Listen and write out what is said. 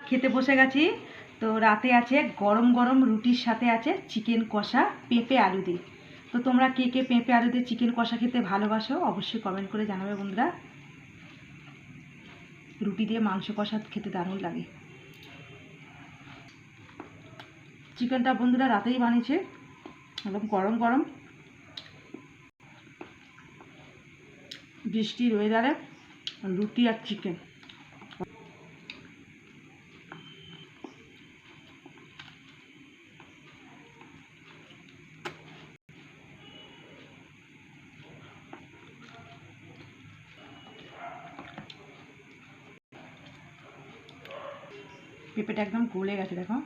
খেতে বসে গেছি। তো রাতে আছে গরম গরম রুটির সাথে আছে চিকেন কষা পেঁপে আলু দিয়ে। তো তোমরা কে কে পেঁপে আলু দিয়ে চিকেন কষা খেতে ভালোবাসো অবশ্যই কমেন্ট করে জানাবে বন্ধুরা। রুটি দিয়ে মাংস কষা খেতে দারুণ লাগে। চিকেনটা বন্ধুরা রাতেই বানিয়েছে, একদম গরম গরম বৃষ্টির ওয়েদারে রুটি আর চিকেন। পেঁপেটা একদম গলে গেছে দেখো।